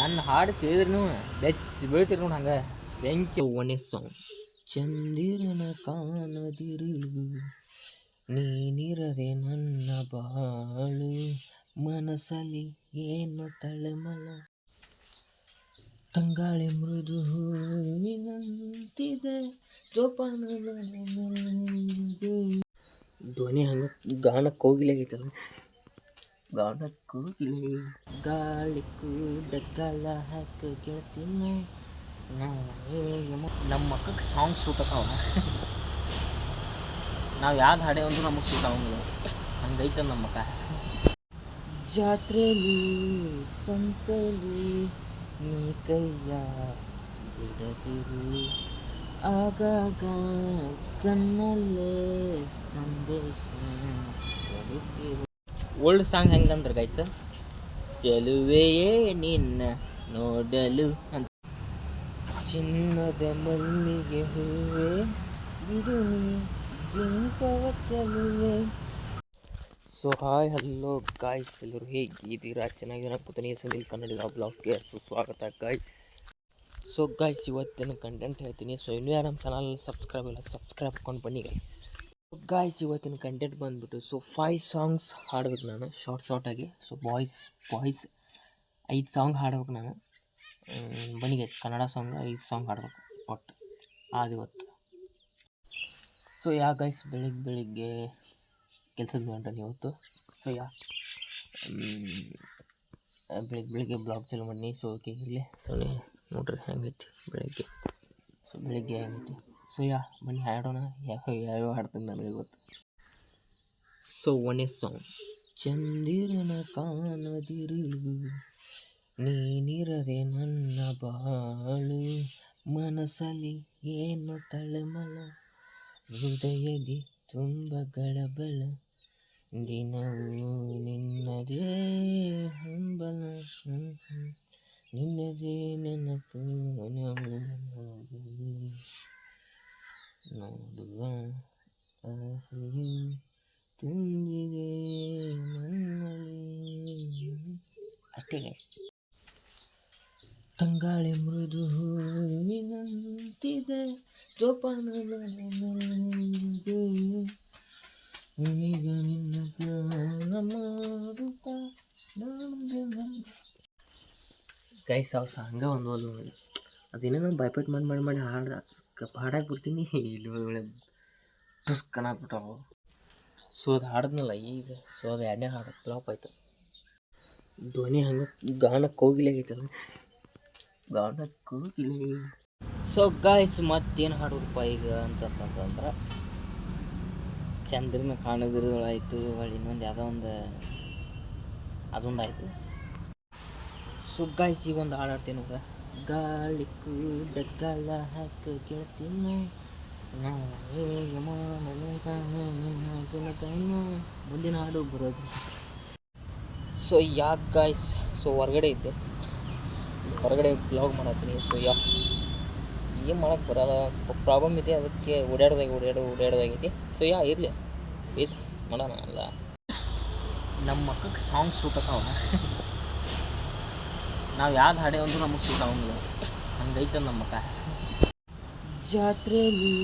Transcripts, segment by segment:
ನನ್ನ ಹಾಡು ಕೇಳಿದ್ರೂ ಬೆಚ್ಚಿ ಬೀಳ್ತೀರಿ ನೋಡಿ ಹಂಗೆ ಬೆಂಕಿ ಒಣೆ ಸಾಂಗ್. ಚಂದಿರನ ಕಾಣದಿರು ನೀನಿರದೆ ನನ್ನ ಬಾಳು, ಮನಸ್ಸಲ್ಲಿ ಏನು ತಳಮಳ, ತಂಗಾಳಿ ಮೃದು ಹೂವಿನಂತಿದೆ ಜೋಪಾನದ ಧ್ವನಿ ಹಂಗೆ ಗಾನಕ್ಕೆ ಹೋಗಿಲಾಗೈತಲ್ಲ. ಗಾನಕ್ಕೋಗಿಲೆ ಗಾಳಿ ಕೂಡ ಗಾಳ ಹಾಕಿ ಗೆಳತಿನ ನಮ್ಮ ಮಕ್ಕಕ್ಕೆ ಸಾಂಗ್ ಸೂಟ್ ಅದಾವ. ನಾವು ಯಾವ್ದು ಹಾಡೇ ಅಂದ್ರೂ ನಮಗೆ ಸೂಟ್ ಆಗಂಗಿಲ್ಲ, ಹಂಗೈತೆ ನಮ್ಮ ಮಕ್ಕ. ಜಾತ್ರೆಲಿ ಸಂತೆಲಿ ನೀ ಕೈಯ ಬಿಡದಿರು, ಆಗಾಗ ಕಣ್ಣಲ್ಲೇ ಸಂದೇಶ ಹೊಡಿತಿರು. ಓಲ್ಡ್ ಸಾಂಗ್ ಹೆಂಗಂದ್ರೆ ಗೈಸ್, ಚೆಲುವೆಯೇ ನಿನ್ನ ನೋಡಲು ಅಂತ. ಚಿನ್ನದ ಮಲ್ಲಿಗೆ ಹೂವೆ ಬಿಡು ಬಿಂಕವ ಚೆಲುವೆ. ಸೊ ಹಾಯ್ ಹಲೋ ಗಾಯ್ಸ್, ಎಲ್ಲರೂ ಹೇಗಿದ್ದೀರಾ? ಚೆನ್ನಾಗಿ ಕೂತನಿ ಸುನಿಲ್ ಕನ್ನಡ ಬ್ಲಾಗ್ಗೆ ಸುಸ್ವಾಗತ ಗಾಯ್ಸ್. ಸೊ ಗಾಯ್ಸ್, ಇವತ್ತಿನ ಕಂಟೆಂಟ್ ಹೇಳ್ತೀನಿ. ಸೊ ಇನ್ನೂ ಯಾರು ನಮ್ಮ ಚಾನಲ್ ಸಬ್ಸ್ಕ್ರೈಬ್ ಇಲ್ಲ, ಸಬ್ಸ್ಕ್ರೈಬ್ ಮಾಡ್ಕೊಂಡು ಬನ್ನಿ ಗೈಸ್. ಗಾಯ್ಸ್, ಇವತ್ತಿನ ಕಂಟೆಂಟ್ ಬಂದುಬಿಟ್ಟು ಸೊ 5 ಸಾಂಗ್ಸ್ ಹಾಡ್ಬೇಕು ನಾನು ಶಾರ್ಟಾಗಿ. ಸೊ ಬಾಯ್ಸ್ 5 ಸಾಂಗ್ ಹಾಡ್ಬೇಕು ನಾನು. ಬನ್ನಿ ಗೈಸ್, ಕನ್ನಡ ಸಾಂಗ್ 5 ಸಾಂಗ್ ಹಾಡ್ಬೇಕು ಒಟ್ಟು ಇವತ್ತು. ಸೊ ಗೈಸ್, ಬೆಳಿಗ್ಗೆ ಕೆಲಸದ ಹೊಂಟಾನೆ ಇವತ್ತು. ಸೊ ಬೆಳಿಗ್ಗೆ ಬ್ಲಾಗ್ ಚಾಲು ಮಾಡಿ. ಸೊ ಓಕೆ ಇರಲಿ. ಸೊ ನೋಡ್ರಿ ಹೆಂಗೈತಿ ಬೆಳಿಗ್ಗೆ. ಸೊ ಬೆಳಿಗ್ಗೆ ಹೆಂಗೈತಿ. ಸೊ ಬನ್ನಿ ಹಾಡೋಣ. ಯಾವ್ಯಾವ ಹಾಡ್ತೀನಿ ನನಗೆ ಗೊತ್ತು. So ಒಣೆ song. ಚಂದಿರನ ಕಾಣದಿರು ನೀನಿರದೆ ನನ್ನ ಬಾಳು, ಮನಸ್ಸಲ್ಲಿ ಏನು ತಳಮಳ, ಹೃದಯದಿ ತುಂಬ ಗಳಬಳ, ದಿನವೂ ನಿನ್ನದೇ ಹಂಬಲ, ನಿನ್ನದೇ ನೆನಪು ನೋಡುವ ಆಸೆಯು ತುಂಬಿದೆ ನನ್ನಲ್ಲಿ. ಅಷ್ಟೇ ಗೈಸ್. ತಂಗಾಳಿ ಮೃದು ಹೂವಿನಂತಿದೆ ಜೋಪಾನದ ಈಗ ನಿನ್ನ ಜ್ಞಾನ ಮಾಡುತ್ತಾ ಗೈಸ್. ಅವು ಸಾಂಗ ಒಂದು ಅದೇನೇನೋ ಬೈಪೇಟ್ ಮಾಡಿ ಹಾಡಾಗಿ ಬಿಡ್ತೀನಿ. ಇಲ್ಲಿ ಒಳ್ಳೆ ಟುಸ್ಕನಾಗ್ಬಿಟ್ಟವು. ಸೊ ಅದು ಹಾಡಿದ್ನಲ್ಲ ಈಗ. ಸೊ ಅದು 2ನೇ ಹಾಡು ಫ್ಲಾಪ್ ಆಯ್ತು. ಧ್ವನಿ ಹಂಗೆ ಗಾನಕ್ಕೆ ಹೋಗಿಲಾಗೈತಲ್ಲ. ಸೊ ಗಾಯ್ಸ್, ಮತ್ತೇನು ಹಾಡೋದಪ್ಪ ಈಗ ಅಂತಂದ್ರೆ ಚಂದ್ರನ ಕಾಣೋದ್ರಾಯ್ತು, ಇನ್ನೊಂದು ಯಾವುದೋ ಅದೊಂದು ಆಯಿತು. ಸೊ ಗಾಯ್ಸ್, ಈಗ ಒಂದು ಹಾಡಾಡ್ತೀನಿ. ಗಾಳಿ ಕೂಡ ಗಾಳ ಹಾಕಿ ಗೆಳತಿನ ಮುಂದಿನ ಹಾಡು ಬರೋದು. ಸೊ ಗಾಯ್ಸ್, ಸೊ ಹೊರಗಡೆ ಇದ್ದೆ, ಹೊರಗಡೆ ಬ್ಲಾಗ್ ಮಾಡತ್ತೀನಿ. ಸೊ ಏನು ಮಾಡೋಕ್ಕೆ ಬರೋಲ್ಲ, ಸ್ವಲ್ಪ ಪ್ರಾಬ್ಲಮ್ ಇದೆ, ಅದಕ್ಕೆ ಓಡಾಡೋದಾಗೈತಿ. ಸೊ ಇರಲಿ ಬೇಸ್ ಮಾಡೋಣ ಅಲ್ಲ. ನಮ್ಮ ಮಕ್ಕಕ್ಕೆ ಸಾಂಗ್ ಸೂಟ್ ಅದಾವ. ನಾವು ಯಾವ್ದು ಹಾಡೇ ಅಂದ್ರೂ ನಮಗೆ ಸೂಟ್ ಆಗಂಗಿಲ್ಲ, ಹಂಗೈತೆ ನಮ್ಮ ಮಕ್ಕ. ಜಾತ್ರೆಲಿ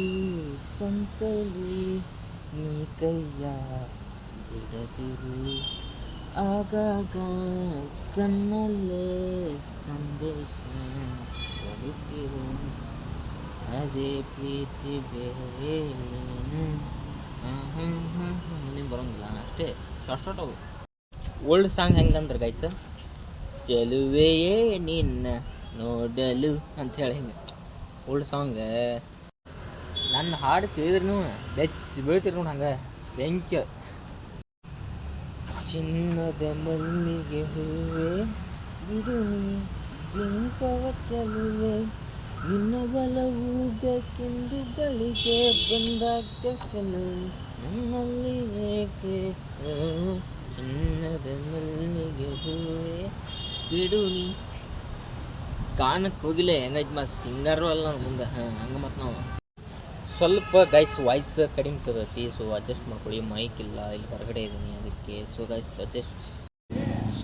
ಸಂತೆಲಿ ನೀ ಕೈಯ ಬಿಡದಿರು, ಆಗಾಗ ಕಣ್ಣಲ್ಲೇ ಸಂದೇಶ ಹೊಡಿತಿರು, ಅದೇ ಪ್ರೀತಿ ಬೇರೆ ನೀನು ಬರೋಂಗಿಲ್ಲ ಅಷ್ಟೇ. ಶಾರ್ಟ್ ಅವು. ಓಲ್ಡ್ ಸಾಂಗ್ ಹೆಂಗಂದ್ರೆ ಗೈಸ್, ಚೆಲುವೆಯೇ ನಿನ್ನ ನೋಡಲು ಅಂಥೇಳಿ ಹಿಂಗೆ ಓಲ್ಡ್ ಸಾಂಗ್. ನನ್ನ ಹಾಡು ಕೇಳಿದ್ರೂ ಬೆಚ್ಚಿ ಬೀಳ್ತೀರಿ ನೋಡಿ ಹಂಗೆ ಬೆಂಕಿ. ಚಿನ್ನದ ಮಲ್ಲಿಗೆ ಹೂವೆ ಬಿಡು ಬಿಂಕವ ಚೆಲುವೆ, ನಿನ್ನ ಬಲವು ಬೇಕೆಂದು ಬಳಿಗೆ ಬಂದಾಗ ಚೆಲುವೆ ನನ್ನಲ್ಲಿ ಏಕೆ. ಚಿನ್ನದ ಮಲ್ಲಿಗೆ ಹೂವೆ ಬಿಡು ನೀ. ಗಾನಕ್ಕೆ ಹೋಗಿಲ್ಲ ಹೆಂಗೈತೆ ಮತ್ತು ಸಿಂಗರು ಅಲ್ಲ ನಾನು ಮುಂದೆ. ಹಂಗೆ ಮತ್ತು ನಾವು ಸ್ವಲ್ಪ ಗೈಸ್ ವಾಯ್ಸ್ ಕಡಿಮೆ ತಗೋತಿ. ಸೊ ಅಡ್ಜಸ್ಟ್ ಮಾಡ್ಕೊಳ್ಳಿ. ಮೈಕ್ ಇಲ್ಲ, ಇಲ್ಲಿ ಹೊರಗಡೆ ಇದ್ದೀನಿ ಅದಕ್ಕೆ. So guys adjust.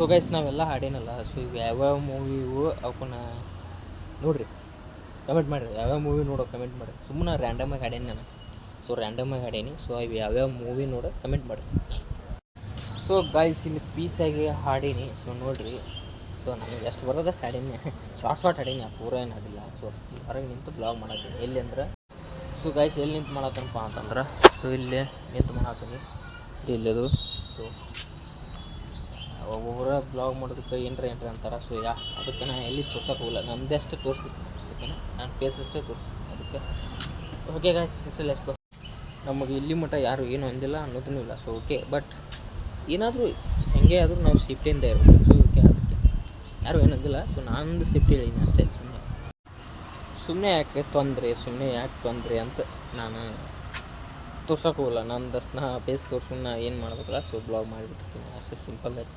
So guys ನಾವೆಲ್ಲ ಹಾಡೇನಲ್ಲ. ಸೊ ಇವು ಯಾವ್ಯಾವ ಮೂವಿವು ಅವನ್ನ ನೋಡಿರಿ, ಕಮೆಂಟ್ ಮಾಡಿರಿ. ಯಾವ್ಯಾವ ಮೂವಿ ನೋಡೋ ಕಮೆಂಟ್ ಮಾಡಿರಿ. ಸುಮ್ಮನೆ ರ್ಯಾಂಡಮಾಗಿ ಹಾಡೇನಿ ನಾನು. ಸೊ ರ್ಯಾಂಡಮಾಗಿ ಹಾಡೇನಿ. ಸೊ ಇವು ಯಾವ್ಯಾವ ಮೂವಿ ನೋಡೋ ಕಮೆಂಟ್ ಮಾಡಿರಿ. ಸೊ ಗಾಯ್ಸ್ ಇಲ್ಲಿ ಪೀಸಾಗಿ ಹಾಡೀನಿ. ಸೊ ನೋಡಿರಿ. ಸೊ ನನಗೆ ಎಷ್ಟು ಬರೋದಷ್ಟು ಹಾಡೀನಿ. ಶಾರ್ಟ್ ಹಾಡೀನಿ, ಪೂರ ಏನು ಹಾಡಿಲ್ಲ. ಸೊ ಹೊರಗೆ ನಿಂತು ಬ್ಲಾಗ್ ಮಾಡತ್ತೀನಿ. ಎಲ್ಲಿ ಅಂದ್ರೆ ಸೊ ಗಾಯ್ಸ್ ಎಲ್ಲಿ ನಿಂತು ಮಾಡತ್ತನಪ್ಪ ಅಂತಂದ್ರೆ ಸೊ ಇಲ್ಲೇ ನಿಂತು ಮಾಡತ್ತೀನಿ. ಇಲ್ಲದು ಸೊ ಒಬ್ಬೊಬ್ಬರ ಬ್ಲಾಗ್ ಮಾಡೋದಕ್ಕೆ ಏನ್ರಿ ಅಂತಾರೆ. ಸೊ ಅದಕ್ಕೆ ನಾನು ಎಲ್ಲಿ ತೋರ್ಸೋಕೆ ಹೋಗಲ್ಲ. ನಮ್ಮದೇ ಅಷ್ಟೇ ತೋರಿಸ್ಬಿಡ್ತೀನಿ. ಅದಕ್ಕೆ ನಾನು ಫೇಸ್ ಅಷ್ಟೇ ತೋರಿಸ್ತೀನಿ. ಅದಕ್ಕೆ ಓಕೆ ಗಾಯ್ಸ್ ಎಷ್ಟು ನಮಗೆ ಇಲ್ಲಿ ಮಟ್ಟ ಯಾರು ಏನು ಅಂದಿಲ್ಲ ಅನ್ನೋದೂ ಇಲ್ಲ. ಸೊ ಓಕೆ, ಬಟ್ ಏನಾದರೂ ಹೆಂಗೆ ಆದರೂ ನಾವು ಸೇಫ್ಟಿಯಿಂದ ಇರಬೇಕು. ಸೊ ಓಕೆ, ಅದಕ್ಕೆ ಯಾರು ಏನು ಅಂದಿಲ್ಲ. ಸೊ ನಾನೊಂದು ಸೇಫ್ಟಿ ಹೇಳಿದ್ದೀನಿ ಅಷ್ಟೇ. ಸುಮ್ಮನೆ ಯಾಕೆ ತೊಂದರೆ ಅಂತ ನಾನು ತೋರ್ಸೋಕೆ ಹೋಗಲ್ಲ. ನಂದಷ್ಟು ನಾ ಫೇಸ್ ತೋರ್ಸ್ಕೊಂಡು ನಾ ಏನು ಮಾಡಬೇಕಲ್ಲ. ಸೊ ಬ್ಲಾಗ್ ಮಾಡಿಬಿಟ್ಟಿರ್ತೀನಿ ಅಷ್ಟೇ, ಸಿಂಪಲ್ ಗೈಸ್.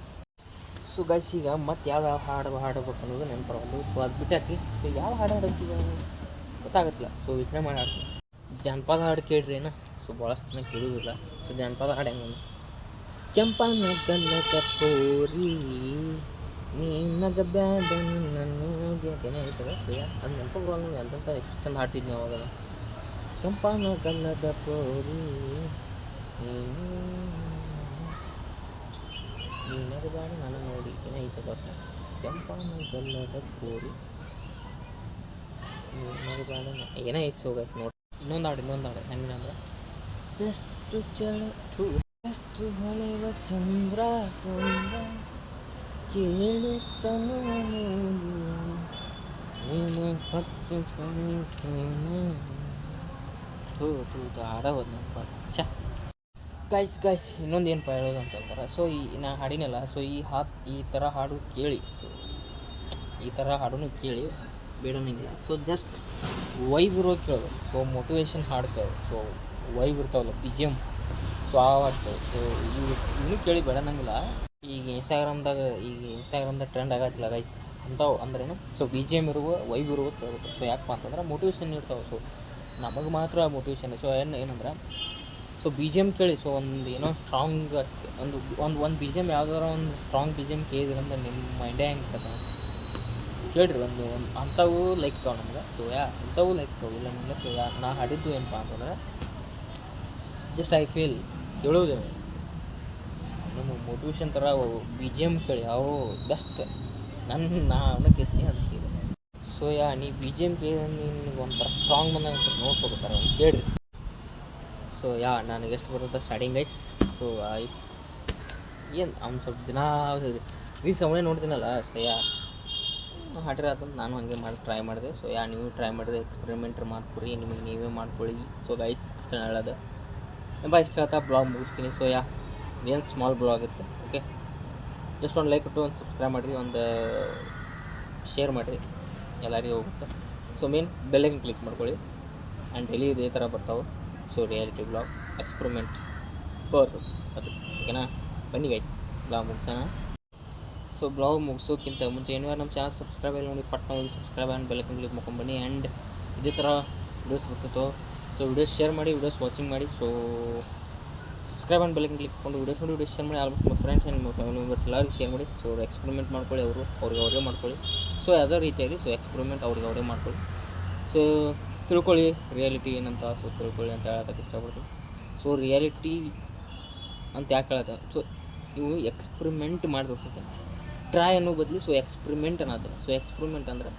ಸೊ ಗೈಸ್ ಈಗ ಮತ್ತು ಯಾವ ಹಾಡಬೇಕು ಅನ್ನೋದು ನೆನಪರವಲ್ಲ. ಸೊ ಅದು ಬಿಟ್ಟಾಕಿ ಸೊ ಯಾವ ಹಾಡು ಹಾಡೋಕ್ಕೀಗ ಗೊತ್ತಾಗತ್ತಿಲ್ಲ. ಸೊ ವಿಚಾರ ಮಾಡಿ ಹಾಡ್ತೀನಿ. ಜಾನಪದ ಹಾಡು ಕೇಳ್ರಿ ಏನ. ಸೊ ಭಾಳಷ್ಟು ಜನ ಕೇಳೋದಿಲ್ಲ. ಸೊ ಜಾನಪದ ಹಾಡು ಹೆಂಗೆ ಕೆಂಪನ ಗಲ್ಲದ ಪೋರಿ ನೀನಗ ಬ್ಯಾಡ ನಿನ್ನನ್ನು ಅಂತೇನೇ ಹೇಳ್ತದೆ. ಸೊ ಅದು ನೆನಪು ಬರೋಂಗೆ ಅಂತಂತ ಎಷ್ಟು ಚಂದ ಹಾಡ್ತಿದ್ವಿ ಅವಾಗ. ಕೆಂಪನ ಗಲ್ಲದ ಪೋರಿ ನೀನಗ ಬ್ಯಾಡ ನಾನು ನೋಡಿ ಏನೈತದ. ಕೆಂಪನ ಗಲ್ಲದ ಪೋರಿ ನೀನಗ ಬ್ಯಾಡ ಏನೈತೆ. ಸೊ ಗೈಸ್ ನೋಡಿ ಇನ್ನೊಂದು ಹಾಡು ಹೆಂಗಂದ್ರೆ ಎಷ್ಟು ಹೊಳೆವ ಚಂದ್ರ ಕೇಳುತ್ತನು ನೀನು ಹತ್ತು ಹಾಡೋದು ನನ್ನ ಚ ಗೈಸ್ ಇನ್ನೊಂದು ಏನಪ್ಪ ಹೇಳೋದು ಅಂತಂತಾರೆ. ಸೊ ನಾ ಹಾಡಿನಲ್ಲ. ಸೊ ಈ ಥರ ಹಾಡು ಕೇಳಿ. ಸೊ ಈ ಥರ ಹಾಡೂ ಕೇಳಿ ಬೇಡೋಂಗಿಲ್ಲ. ಸೊ ಜಸ್ಟ್ ವೈಬ್ ಇರೋ ಕೇಳೋದು. ಸೊ ಮೋಟಿವೇಶನ್ ಹಾಡು ಕೇಳೋದು. ಸೊ ವೈಬ್ ಇರ್ತಾವಲ್ಲ BGM. ಸೊ ಆ ಹಾಡು ಕೇಳೋದು. ಸೊ ಇನ್ನೂ ಕೇಳಿ ಬೇಡೋಂಗಿಲ್ಲ. ಈಗ ಇನ್ಸ್ಟಾಗ್ರಾಮ್ದಾಗ ಟ್ರೆಂಡ್ ಆಗತ್ತಿಲ್ಲ ಗೈಸ್ ಅಂಥವು ಅಂದ್ರೇನು. ಸೊ BGM ಇರುವ ವೈಬ್ ಇರುವ ಕೇಳಬೇಕು. ಸೊ ಯಾಕಪ್ಪ ಅಂತಂದ್ರೆ ಮೋಟಿವೇಶನ್ ಇರ್ತಾವೆ. ಸೊ ನಮಗೆ ಮಾತ್ರ ಮೋಟಿವೇಶನ್. ಸೊ ಏನಂದ್ರೆ ಸೊ BGM ಕೇಳಿ. ಸೊ ಒಂದು ಏನೋ ಸ್ಟ್ರಾಂಗ್ ಒಂದು BGM ಯಾವ್ದಾರ ಒಂದು ಸ್ಟ್ರಾಂಗ್ BGM ಕೇಳಿದ್ರಂದ್ರೆ ನಿಮ್ಮ ಮೈಂಡೇ ಹೆಂಗೆ ಕೇಳಿರಿ. ಒಂದು ಅಂಥವು ಲೈಕ್ ಇರ್ತಾವೆ ನಮ್ಗೆ. ಸೊ ಇಂಥವು ಲೈಕ್ ಇರ್ತಾವೆ ಇಲ್ಲ ನಮ್ಗೆ. ಸೊ ನಾ ಹಾಡಿದ್ದು ಏನಪ್ಪ ಅಂತಂದ್ರೆ ಜಸ್ಟ್ ಐ ಫೀಲ್ ಕೇಳೋದು ನಮ್ಮ ಮೋಟಿವೇಶನ್ ಥರ BGM ಕೇಳಿ. ಅವು ಬೆಸ್ಟ್ ನಾ ಅವನಕ್ಕೆತ್ತೀನಿ ಅದಕ್ಕೆ ಇದೆ. ಸೊ ನೀ BGM ಕೇಳಿ ನಿನಗೆ ಒಂಥರ ಸ್ಟ್ರಾಂಗ್ ಬಂದಾಗ ನೋಡ್ಕೊಬೇಕಾರೆ ಕೇಳಿರಿ. ಸೊ ನನಗೆ ಎಷ್ಟು ಬರುತ್ತೆ ಸ್ಟಾರ್ಟಿಂಗ್ ಗೈಸ್. ಸೊ ಏನು ಅವ್ನು ಸ್ವಲ್ಪ ದಿನ ಸಮಯ ನೋಡ್ತೀನಲ್ಲ. ಸೊ ಹಾಡಿರ ಅಂತಂದು ನಾನು ಹಾಗೆ ಮಾಡಿ ಟ್ರೈ ಮಾಡಿದೆ. ಸೊ ನೀವು ಟ್ರೈ ಮಾಡಿದ್ರೆ ಎಕ್ಸ್ಪೆರಿಮೆಂಟ್ ಮಾಡ್ಕೊರಿ, ನಿಮಗೆ ನೀವೇ ಮಾಡ್ಕೊಳ್ಳಿ. ಸೊ ಗೈಸ್ ಅಷ್ಟೇ ಹೇಳೋದು. ಇಷ್ಟ ಹೇಳ್ತಾ ಬ್ಲಾಗ್ ಮುಗಿಸ್ತೀನಿ. ಸೊ ಏನು ಸ್ಮಾಲ್ ಬ್ಲಾಗ್ ಇರುತ್ತೆ. ಓಕೆ, ಜಸ್ಟ್ ಒಂದು ಲೈಕ್ ಕೊಟ್ಟು ಒಂದು ಸಬ್ಸ್ಕ್ರೈಬ್ ಮಾಡಿರಿ, ಒಂದು ಶೇರ್ ಮಾಡಿರಿ, ಎಲ್ಲರಿಗೂ ಹೋಗುತ್ತೆ. ಸೊ ಮೇನ್ ಬೆಲ್ಲೈಕನ್ ಕ್ಲಿಕ್ ಮಾಡ್ಕೊಳ್ಳಿ. ಆ್ಯಂಡ್ ಡೈಲಿ ಇದೇ ಥರ ಬರ್ತಾವೆ. ಸೊ ರಿಯಾಲಿಟಿ ಬ್ಲಾಗ್ ಎಕ್ಸ್ಪೆರಿಮೆಂಟ್ ಬರ್ತದೆ ಅದು. ಓಕೆನಾ, ಬನ್ನಿ ಗೈಸ್ ಬ್ಲಾಗ್ ಮುಗಿಸೋಣ. ಸೊ ಬ್ಲಾಗ್ ಮುಗಿಸೋಕ್ಕಿಂತ ಮುಂಚೆ ಏನಾರು ನಮ್ಮ ಚಾನಲ್ ಸಬ್ಸ್ಕ್ರೈಬ್ ಆಗಿ ನೋಡಿ ಪಟ್ಟ ಹೋಗಿ ಸಬ್ಸ್ಕ್ರೈಬ್ ಆ್ಯಂಡ್ ಬೆಲ್ಲೈಕನ್ ಕ್ಲಿಕ್ ಮಾಡ್ಕೊಂಡ್ಬನ್ನಿ. ಆ್ಯಂಡ್ ಇದೇ ಥರ ವೀಡಿಯೋಸ್ ಬರ್ತಿತ್ತು. ಸೊ ವೀಡಿಯೋಸ್ ಶೇರ್ ಮಾಡಿ, ವೀಡಿಯೋಸ್ ವಾಚಿಂಗ್ ಮಾಡಿ. So subscribe and bell icon click ಮಾಡ್ಕೊಂಡು ವೀಡಿಯೋಸ್ ಶೇರ್ ಮಾಡಿ. ಆಲ್ಮೋಸ್ಟ್ ನಿಮ್ಮ ಫ್ರೆಂಡ್ಸ್ ಆ್ಯಂಡ್ ನಿಮ್ಮ ಫ್ಯಾಮಿಲಿ ಮೆಂಬರ್ಸ್ ಎಲ್ಲರಿಗೂ ಶೇರ್ ಮಾಡಿ. ಸೊ ಎಕ್ಸ್ಪೆರಿಮೆಂಟ್ ಮಾಡ್ಕೊಳ್ಳಿ. ಅವ್ರಿಗೆ ಮಾಡ್ಕೊಳ್ಳಿ. ಸೊ ಯಾವುದೇ ರೀತಿಯಾಗಿ ಸೊ ಎಕ್ಸ್ಪೆರಿಮೆಂಟ್ ಅವ್ರಿಗೆ ಮಾಡ್ಕೊಳ್ಳಿ. ಸೊ ತಿಳ್ಕೊಳ್ಳಿ ರಿಯಾಲಿಟಿ ಏನಂತ. ಸೊ ತಿಳ್ಕೊಳ್ಳಿ ಅಂತ ಹೇಳೋದಕ್ಕೆ ಇಷ್ಟಪಡ್ತೀನಿ. ಸೊ ರಿಯಾಲಿಟಿ ಅಂತ ಯಾಕೆ ಹೇಳತ್ತೆ. ಸೊ ನೀವು ಎಕ್ಸ್ಪೆರಿಮೆಂಟ್ ಮಾಡಿ ತೋರಿಸುತ್ತೆ. ಟ್ರೈ ಅನ್ನೋ ಬದಲು ಸೊ ಎಕ್ಸ್ಪೆರಿಮೆಂಟ್ ಅನ್ನೋದು. ಸೊ ಎಕ್ಸ್ಪೆರಿಮೆಂಟ್ ಅಂದ್ರೆ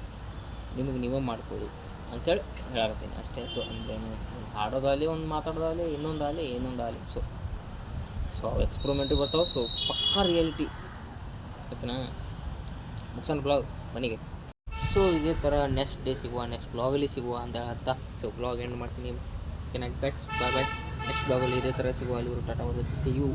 ನಿಮಗೆ ನೀವೇ ಮಾಡ್ಕೊಳ್ಳಿ ಅಂಥೇಳಿ ಹೇಳಾಕತ್ತೀನಿ ಅಷ್ಟೇ. ಸೊ ಅಂದ್ರೇನು ಹಾಡೋದಾಗಲಿ, ಒಂದು ಮಾತಾಡೋದಾಗಲಿ, ಇನ್ನೊಂದಾಗಲಿ ಸೊ ಅವು ಎಕ್ಸ್ಪೆರಿಮೆಂಟಿಗೆ ಬರ್ತಾವೆ. ಸೊ ಪಕ್ಕಾ ರಿಯಾಲಿಟಿ ಓಕೆನಾ. ಮುಗ್ಸೋಣ ಬ್ಲಾಗ್, ಬನ್ನಿ ಗೈಸ್. ಸೊ ಇದೇ ಥರ ನೆಕ್ಸ್ಟ್ ಡೇ ಸಿಗುವ, ನೆಕ್ಸ್ಟ್ ಬ್ಲಾಗಲ್ಲಿ ಸಿಗುವ ಅಂತ ಹೇಳ್ತಾ ಸೊ ಬ್ಲಾಗ್ ಎಂಡ್ ಮಾಡ್ತೀನಿ. ಓಕೆನಾ ಗೈಸ್, ಬಾಯ್. ನೆಕ್ಸ್ಟ್ ಬ್ಲಾಗಲ್ಲಿ ಇದೇ ಥರ ಸಿಗುವ. ಅಲ್ಲಿ ಟಾಟಾ ಸಿ ಯು.